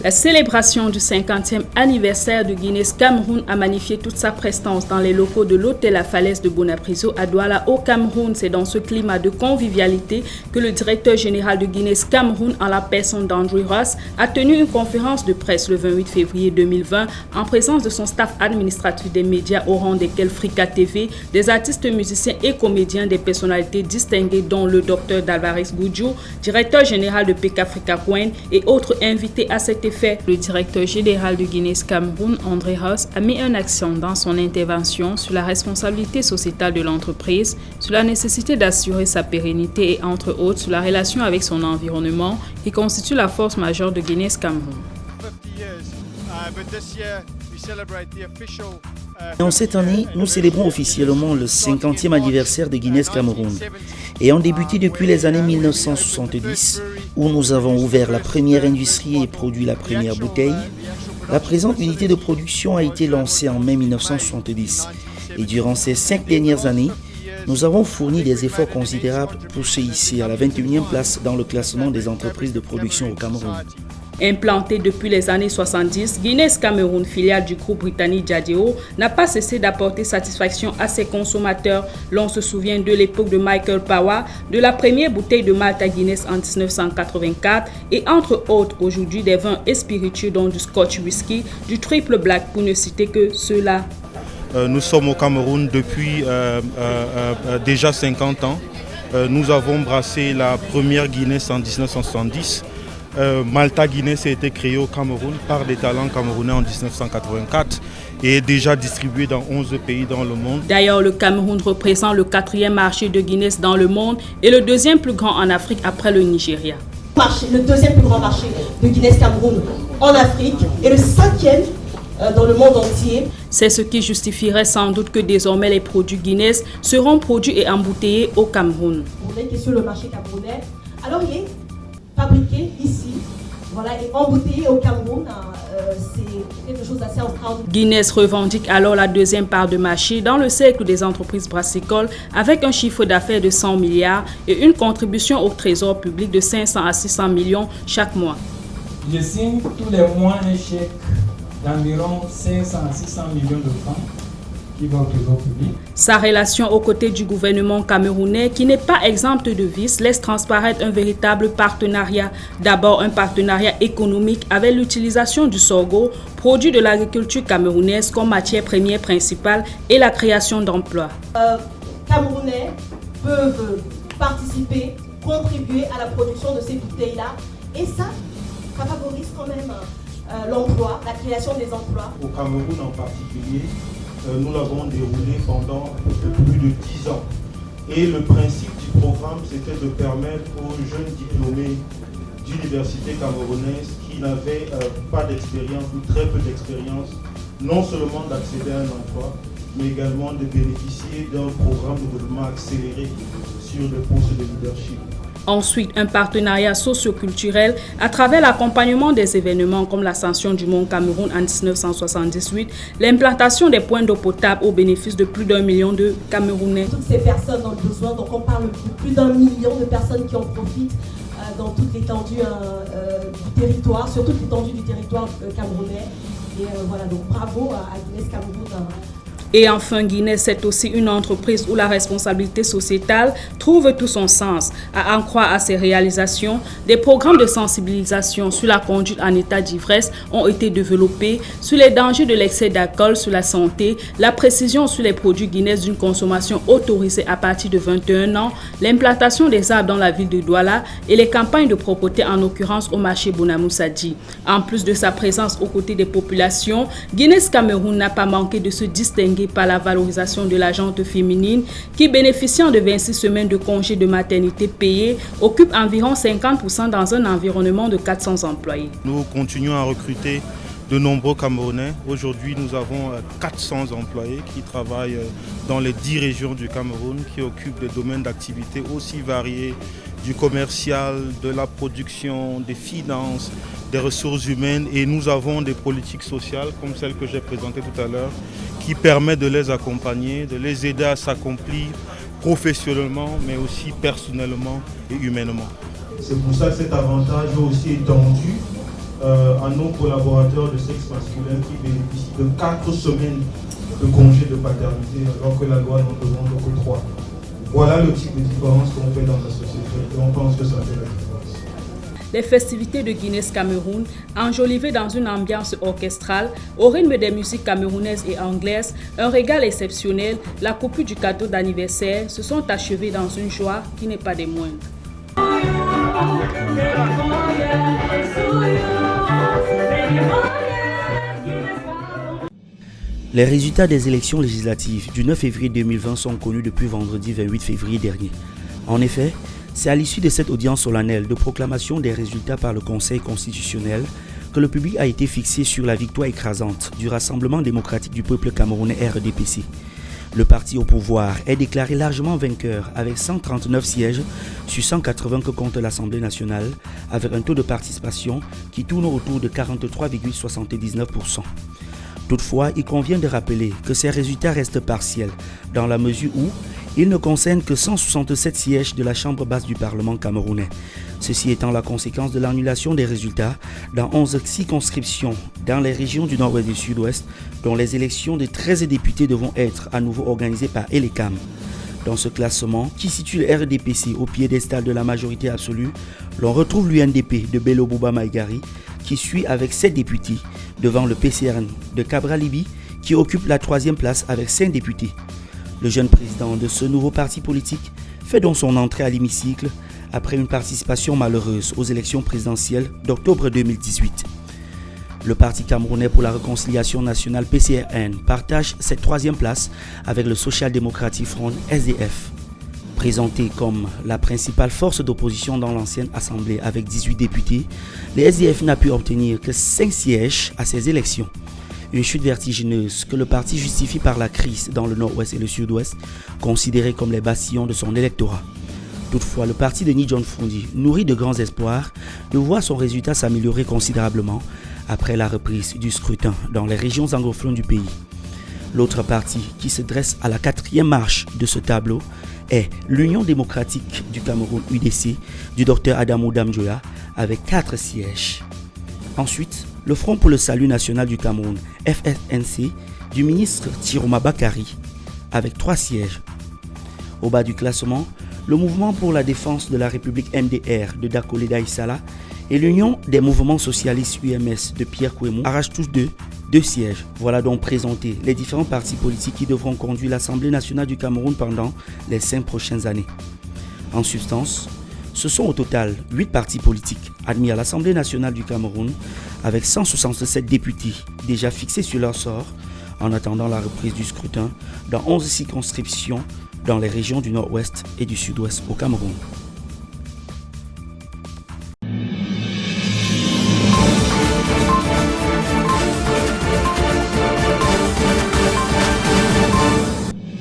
La célébration du 50e anniversaire de Guinness Cameroun a magnifié toute sa prestance dans les locaux de l'hôtel La Falaise de Bonapriso à Douala au Cameroun. C'est dans ce climat de convivialité que le directeur général de Guinness Cameroun, en la personne d'Andrew Ross, a tenu une conférence de presse le 28 février 2020 en présence de son staff administratif des médias au rang desquels Frika TV, des artistes musiciens et comédiens, des personnalités distinguées dont le Dr Dalvarez Goudjou, directeur général de PK Frika Coin et autres invités à cet effet. Le directeur général de Guinness Cameroun, André Ross, a mis un accent dans son intervention sur la responsabilité sociétale de l'entreprise, sur la nécessité d'assurer sa pérennité et entre autres sur la relation avec son environnement qui constitue la force majeure de Guinness Cameroun. En cette année, nous célébrons officiellement le 50e anniversaire de Guinness Cameroun. Ayant débuté depuis les années 1970, où nous avons ouvert la première industrie et produit la première bouteille, la présente unité de production a été lancée en mai 1970. Et durant ces 5 dernières années, nous avons fourni des efforts considérables pour se hisser à la 21e place dans le classement des entreprises de production au Cameroun. Implanté depuis les années 70, Guinness Cameroun, filiale du groupe britannique Diageo, n'a pas cessé d'apporter satisfaction à ses consommateurs. L'on se souvient de l'époque de Michael Power, de la première bouteille de malt à Guinness en 1984 et entre autres aujourd'hui des vins et spiritueux dont du Scotch Whisky, du Triple Black pour ne citer que ceux-là. Nous sommes au Cameroun depuis déjà 50 ans. Nous avons brassé la première Guinness en 1970. Malta Guinness a été créé au Cameroun par des talents camerounais en 1984 et est déjà distribué dans 11 pays dans le monde. D'ailleurs, le Cameroun représente le 4e marché de Guinness dans le monde et le 2e plus grand en Afrique après le Nigeria. Le 2e plus grand marché de Guinness Cameroun en Afrique et le 5e dans le monde entier. C'est ce qui justifierait sans doute que désormais les produits Guinness seront produits et embouteillés au Cameroun. On est sur le marché camerounais. Alors il est fabriqué ici, voilà, et embouteillé au Cameroun. C'est quelque chose d'assez extraordinaire. Guinness revendique alors la 2e part de marché dans le cercle des entreprises brassicoles avec un chiffre d'affaires de 100 milliards et une contribution au trésor public de 500 à 600 millions chaque mois. Je signe tous les mois un chèque d'environ 500 à 600 millions de francs qui va au trésor public. Sa relation aux côtés du gouvernement camerounais, qui n'est pas exempte de vices, laisse transparaître un véritable partenariat. D'abord un partenariat économique avec l'utilisation du sorgho, produit de l'agriculture camerounaise comme matière première principale et la création d'emplois. Camerounais peuvent participer, contribuer à la production de ces bouteilles-là et ça favorise quand même l'emploi, la création des emplois. Au Cameroun en particulier, nous l'avons déroulé pendant plus de 10 ans. Et le principe du programme, c'était de permettre aux jeunes diplômés d'universités camerounaises qui n'avaient pas d'expérience ou très peu d'expérience, non seulement d'accéder à un emploi, mais également de bénéficier d'un programme de développement accéléré sur le postes de leadership. Ensuite, un partenariat socio-culturel à travers l'accompagnement des événements comme l'ascension du Mont Cameroun en 1978, l'implantation des points d'eau potable au bénéfice de plus d'1 million de Camerounais. Toutes ces personnes ont besoin, donc on parle de plus d'1 million de personnes qui en profitent dans toute l'étendue du territoire, sur toute l'étendue du territoire camerounais. Et voilà, donc bravo à Guinness Cameroun. Et enfin, Guinness, c'est aussi une entreprise où la responsabilité sociétale trouve tout son sens. À en croire à ses réalisations, des programmes de sensibilisation sur la conduite en état d'ivresse ont été développés, sur les dangers de l'excès d'alcool sur la santé, la précision sur les produits Guinness d'une consommation autorisée à partir de 21 ans, l'implantation des arbres dans la ville de Douala et les campagnes de propreté en l'occurrence au marché Bonamoussadi. En plus de sa présence aux côtés des populations, Guinness Cameroun n'a pas manqué de se distinguer par la valorisation de la gente féminine qui, bénéficiant de 26 semaines de congés de maternité payés, occupe environ 50% dans un environnement de 400 employés. Nous continuons à recruter de nombreux Camerounais. Aujourd'hui, nous avons 400 employés qui travaillent dans les 10 régions du Cameroun, qui occupent des domaines d'activité aussi variés, du commercial, de la production, des finances, des ressources humaines. Et nous avons des politiques sociales, comme celle que j'ai présentée tout à l'heure, qui permettent de les accompagner, de les aider à s'accomplir professionnellement, mais aussi personnellement et humainement. C'est pour ça que cet avantage est aussi étendu à nos collaborateurs de sexe masculin qui bénéficient de 4 semaines de congé de paternité, alors que la loi n'en demande que 3. Voilà le type de différence qu'on fait dans la société et on pense que ça fait la différence. Les festivités de Guinness-Cameroun, enjolivées dans une ambiance orchestrale, au rythme des musiques camerounaises et anglaises, un régal exceptionnel, la coupure du cadeau d'anniversaire se sont achevées dans une joie qui n'est pas des moindres. Les résultats des élections législatives du 9 février 2020 sont connus depuis vendredi 28 février dernier. En effet, c'est à l'issue de cette audience solennelle de proclamation des résultats par le Conseil constitutionnel que le public a été fixé sur la victoire écrasante du Rassemblement démocratique du peuple camerounais RDPC. Le parti au pouvoir est déclaré largement vainqueur avec 139 sièges sur 180 que compte l'Assemblée nationale, avec un taux de participation qui tourne autour de 43,79%. Toutefois, il convient de rappeler que ces résultats restent partiels, dans la mesure où ils ne concernent que 167 sièges de la Chambre basse du Parlement camerounais. Ceci étant la conséquence de l'annulation des résultats dans 11 circonscriptions dans les régions du nord-ouest et du sud-ouest, dont les élections de 13 députés devront être à nouveau organisées par Elecam. Dans ce classement, qui situe le RDPC au piédestal de la majorité absolue, l'on retrouve l'UNDP de Bello Bouba Maïgari, qui suit avec 7 députés, devant le PCRN de Cabral Libi, qui occupe la 3e place avec 5 députés. Le jeune président de ce nouveau parti politique fait donc son entrée à l'hémicycle après une participation malheureuse aux élections présidentielles d'octobre 2018. Le Parti camerounais pour la réconciliation nationale PCRN partage cette 3e place avec le Social Democratic Front SDF. Présenté comme la principale force d'opposition dans l'ancienne Assemblée avec 18 députés, le SDF n'a pu obtenir que 5 sièges à ces élections. Une chute vertigineuse que le parti justifie par la crise dans le nord-ouest et le sud-ouest, considérés comme les bastions de son électorat. Toutefois, le parti de Ni John Fundi nourrit de grands espoirs de voir son résultat s'améliorer considérablement après la reprise du scrutin dans les régions anglophones du pays. L'autre parti qui se dresse à la 4e marche de ce tableau est l'Union démocratique du Cameroun UDC du Dr Adamou Damjoya avec 4 sièges. Ensuite, le Front pour le salut national du Cameroun, FSNC, du ministre Tiroma Bakari, avec 3 sièges. Au bas du classement, le Mouvement pour la défense de la République MDR de Dakole Daïsala et l'Union des mouvements socialistes UMS de Pierre Kouemou arrachent tous 2 sièges. Voilà donc présentés les différents partis politiques qui devront conduire l'Assemblée nationale du Cameroun pendant les 5 prochaines années. En substance, ce sont au total 8 partis politiques admis à l'Assemblée nationale du Cameroun avec 167 députés déjà fixés sur leur sort en attendant la reprise du scrutin dans 11 circonscriptions dans les régions du nord-ouest et du sud-ouest au Cameroun.